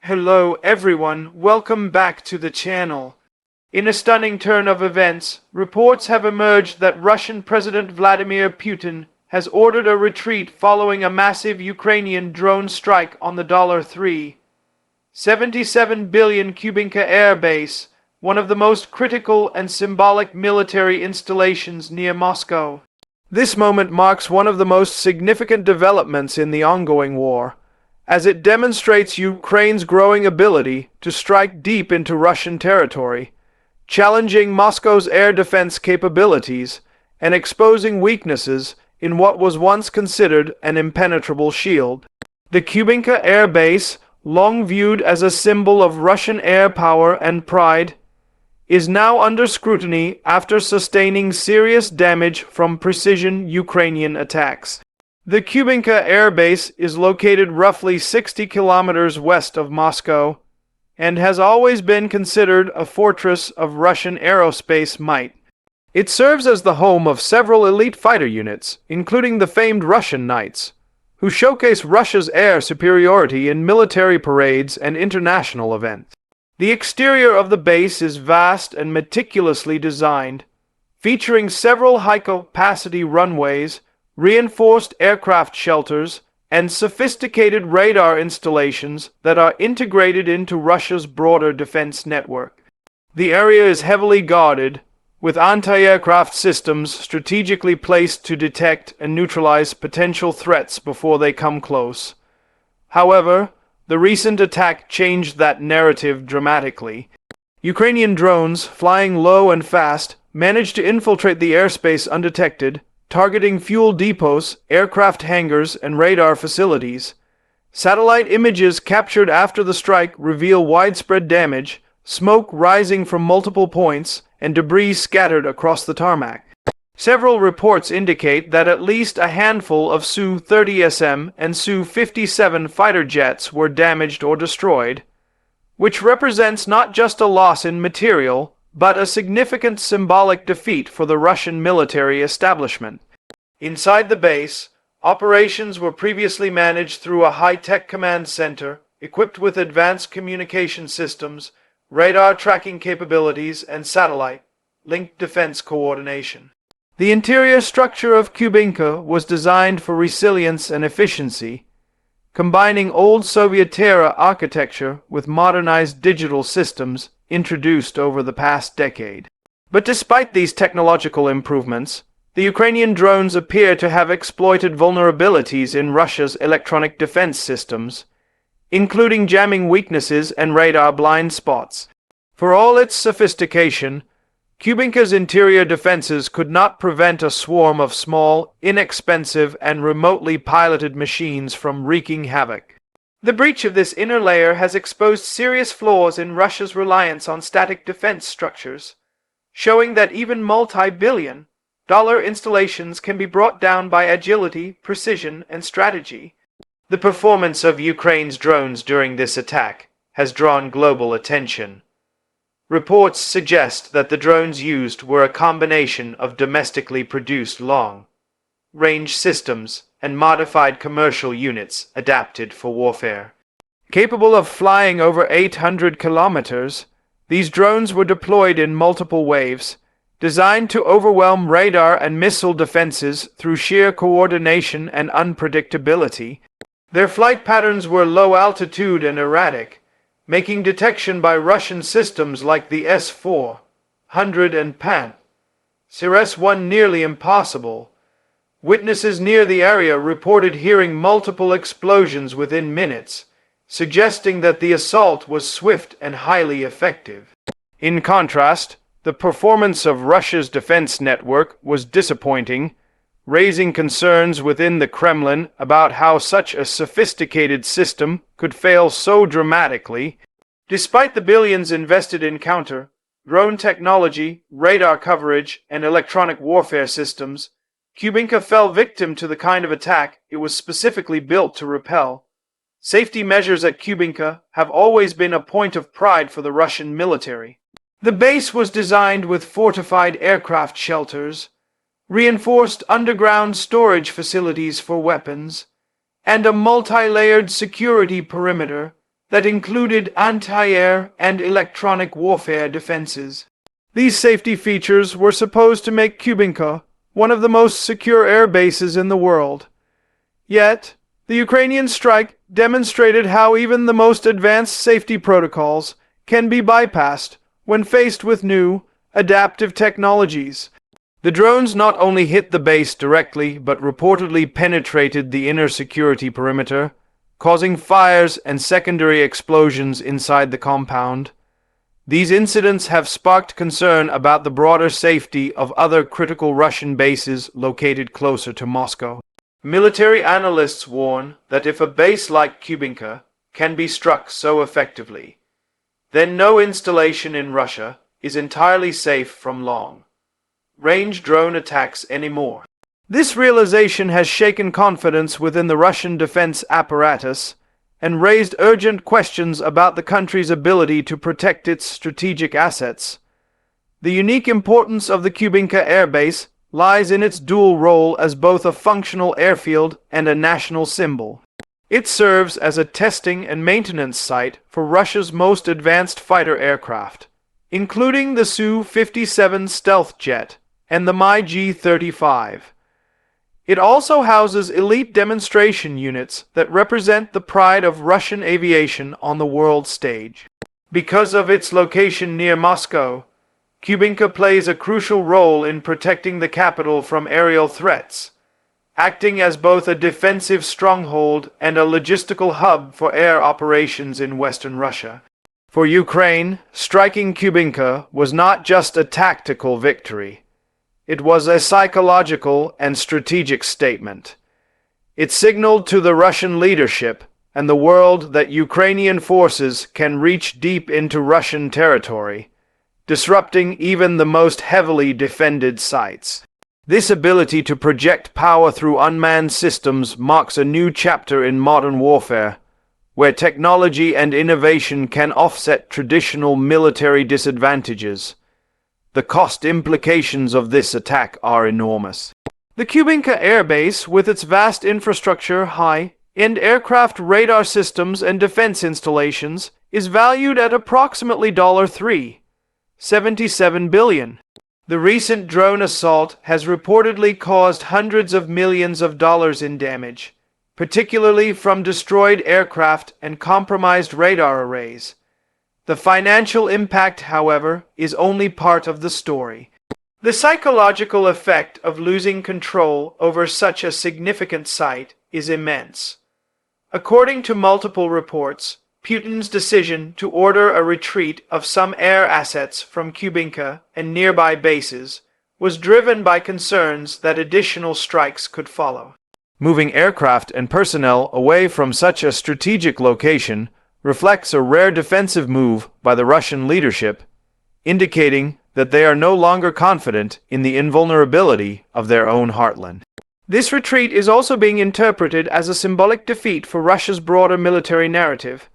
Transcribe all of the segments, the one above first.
Hello everyone, welcome back to the channel. In a stunning turn of events, reports have emerged that Russian President Vladimir Putin has ordered a retreat following a massive Ukrainian drone strike on the $3.77 billion Kubinka Air Base, one of the most critical and symbolic military installations near Moscow. This moment marks one of the most significant developments in the ongoing war, as it demonstrates Ukraine's growing ability to strike deep into Russian territory, challenging Moscow's air defense capabilities and exposing weaknesses in what was once considered an impenetrable shield. The Kubinka Air Base, long viewed as a symbol of Russian air power and pride, is now under scrutiny after sustaining serious damage from precision Ukrainian attacks. The Kubinka Air Base is located roughly 60 kilometers west of Moscow and has always been considered a fortress of Russian aerospace might. It serves as the home of several elite fighter units, including the famed Russian Knights, who showcase Russia's air superiority in military parades and international events. The exterior of the base is vast and meticulously designed, featuring several high-capacity runways, reinforced aircraft shelters, and sophisticated radar installations that are integrated into Russia's broader defense network. The area is heavily guarded, with anti-aircraft systems strategically placed to detect and neutralize potential threats before they come close. However, the recent attack changed that narrative dramatically. Ukrainian drones, flying low and fast, managed to infiltrate the airspace undetected, targeting fuel depots, aircraft hangars, and radar facilities. Satellite images captured after the strike reveal widespread damage, smoke rising from multiple points, and debris scattered across the tarmac. Several reports indicate that at least a handful of Su-30SM and Su-57 fighter jets were damaged or destroyed, which represents not just a loss in material, but a significant symbolic defeat for the Russian military establishment. Inside the base, operations were previously managed through a high-tech command center equipped with advanced communication systems, radar tracking capabilities, and satellite-linked defense coordination. The interior structure of Kubinka was designed for resilience and efficiency, combining old Soviet-era architecture with modernized digital systems introduced over the past decade. But despite these technological improvements, the Ukrainian drones appear to have exploited vulnerabilities in Russia's electronic defense systems, including jamming weaknesses and radar blind spots. For all its sophistication, Kubinka's interior defenses could not prevent a swarm of small, inexpensive, and remotely piloted machines from wreaking havoc. The breach of this inner layer has exposed serious flaws in Russia's reliance on static defense structures, showing that even multi-billion-dollar installations can be brought down by agility, precision, and strategy. The performance of Ukraine's drones during this attack has drawn global attention. Reports suggest that the drones used were a combination of domestically produced long-range systems and modified commercial units adapted for warfare. Capable of flying over 800 kilometers, these drones were deployed in multiple waves, designed to overwhelm radar and missile defenses through sheer coordination and unpredictability. Their flight patterns were low altitude and erratic, making detection by Russian systems like the S-400 and Pan-SIR-S-1 nearly impossible. Witnesses near the area reported hearing multiple explosions within minutes, suggesting that the assault was swift and highly effective. In contrast, the performance of Russia's defense network was disappointing, raising concerns within the Kremlin about how such a sophisticated system could fail so dramatically. Despite the billions invested in counter-drone technology, radar coverage, and electronic warfare systems, Kubinka fell victim to the kind of attack it was specifically built to repel. Safety measures at Kubinka have always been a point of pride for the Russian military. The base was designed with fortified aircraft shelters, reinforced underground storage facilities for weapons, and a multi-layered security perimeter that included anti-air and electronic warfare defenses. These safety features were supposed to make Kubinka one of the most secure air bases in the world. Yet, the Ukrainian strike demonstrated how even the most advanced safety protocols can be bypassed when faced with new, adaptive technologies. The drones not only hit the base directly, but reportedly penetrated the inner security perimeter, causing fires and secondary explosions inside the compound. These incidents have sparked concern about the broader safety of other critical Russian bases located closer to Moscow. Military analysts warn that if a base like Kubinka can be struck so effectively, then no installation in Russia is entirely safe from long-range drone attacks anymore. This realization has shaken confidence within the Russian defense apparatus and raised urgent questions about the country's ability to protect its strategic assets. The unique importance of the Kubinka Air Base lies in its dual role as both a functional airfield and a national symbol. It serves as a testing and maintenance site for Russia's most advanced fighter aircraft, including the Su-57 stealth jet and the MiG-35. It also houses elite demonstration units that represent the pride of Russian aviation on the world stage. Because of its location near Moscow, Kubinka plays a crucial role in protecting the capital from aerial threats, acting as both a defensive stronghold and a logistical hub for air operations in Western Russia. For Ukraine, striking Kubinka was not just a tactical victory. It was a psychological and strategic statement. It signaled to the Russian leadership and the world that Ukrainian forces can reach deep into Russian territory, disrupting even the most heavily defended sites. This ability to project power through unmanned systems marks a new chapter in modern warfare, where technology and innovation can offset traditional military disadvantages. The cost implications of this attack are enormous. The Kubinka Air Base, with its vast infrastructure, high-end aircraft radar systems and defense installations, is valued at approximately $3.77 billion. The recent drone assault has reportedly caused hundreds of millions of dollars in damage, particularly from destroyed aircraft and compromised radar arrays. The financial impact, however, is only part of the story. The psychological effect of losing control over such a significant site is immense. According to multiple reports, Putin's decision to order a retreat of some air assets from Kubinka and nearby bases was driven by concerns that additional strikes could follow. Moving aircraft and personnel away from such a strategic location reflects a rare defensive move by the Russian leadership, indicating that they are no longer confident in the invulnerability of their own heartland. This retreat is also being interpreted as a symbolic defeat for Russia's broader military narrative.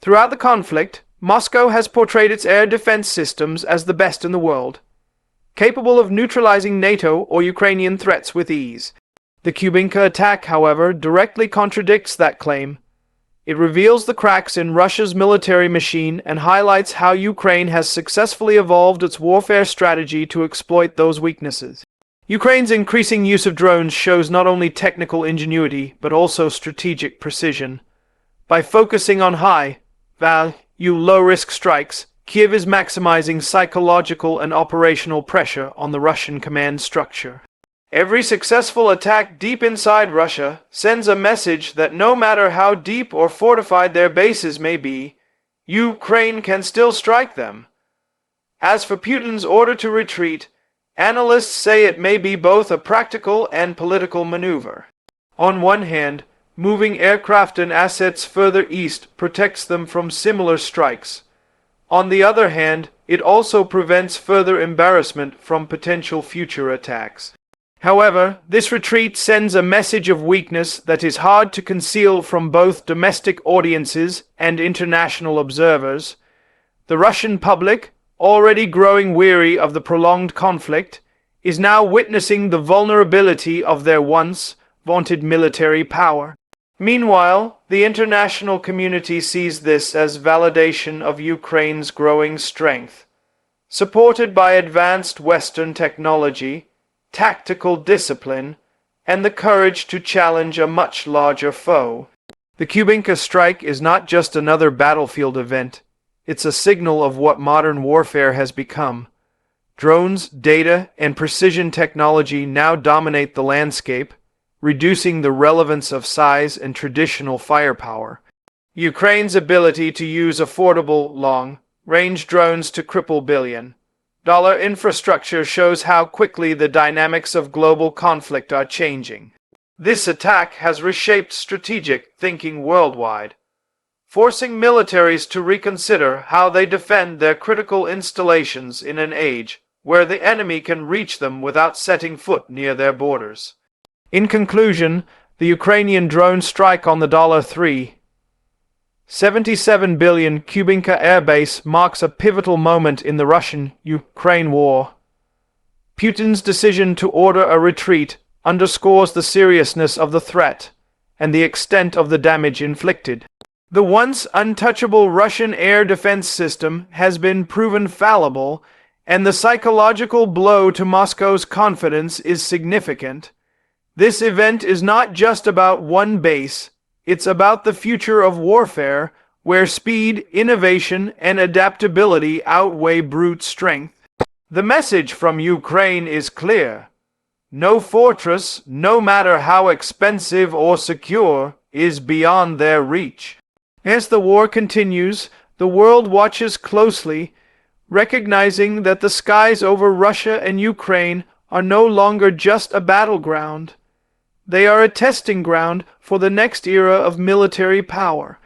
Throughout the conflict, Moscow has portrayed its air defense systems as the best in the world, capable of neutralizing NATO or Ukrainian threats with ease. The Kubinka attack, however, directly contradicts that claim. It reveals the cracks in Russia's military machine and highlights how Ukraine has successfully evolved its warfare strategy to exploit those weaknesses. Ukraine's increasing use of drones shows not only technical ingenuity but also strategic precision. By focusing on high-value, low-risk strikes, Kiev is maximizing psychological and operational pressure on the Russian command structure. Every successful attack deep inside Russia sends a message that no matter how deep or fortified their bases may be, Ukraine can still strike them. As for Putin's order to retreat, analysts say it may be both a practical and political maneuver. On one hand, moving aircraft and assets further east protects them from similar strikes. On the other hand, it also prevents further embarrassment from potential future attacks. However, this retreat sends a message of weakness that is hard to conceal from both domestic audiences and international observers. The Russian public, already growing weary of the prolonged conflict, is now witnessing the vulnerability of their once vaunted military power. Meanwhile, the international community sees this as validation of Ukraine's growing strength. Supported by advanced Western technology, tactical discipline, and the courage to challenge a much larger foe. The Kubinka strike is not just another battlefield event, it's a signal of what modern warfare has become. Drones, data, and precision technology now dominate the landscape, reducing the relevance of size and traditional firepower. Ukraine's ability to use affordable, long-range drones to cripple billion-dollar infrastructure shows how quickly the dynamics of global conflict are changing. This attack has reshaped strategic thinking worldwide, forcing militaries to reconsider how they defend their critical installations in an age where the enemy can reach them without setting foot near their borders. In conclusion, the Ukrainian drone strike on the $3.77 billion Kubinka Air Base marks a pivotal moment in the Russian-Ukraine war. Putin's decision to order a retreat underscores the seriousness of the threat and the extent of the damage inflicted. The once untouchable Russian air defense system has been proven fallible, and the psychological blow to Moscow's confidence is significant. This event is not just about one base, it's about the future of warfare, where speed, innovation, and adaptability outweigh brute strength. The message from Ukraine is clear. No fortress, no matter how expensive or secure, is beyond their reach. As the war continues, the world watches closely, recognizing that the skies over Russia and Ukraine are no longer just a battleground. They are a testing ground for the next era of military power.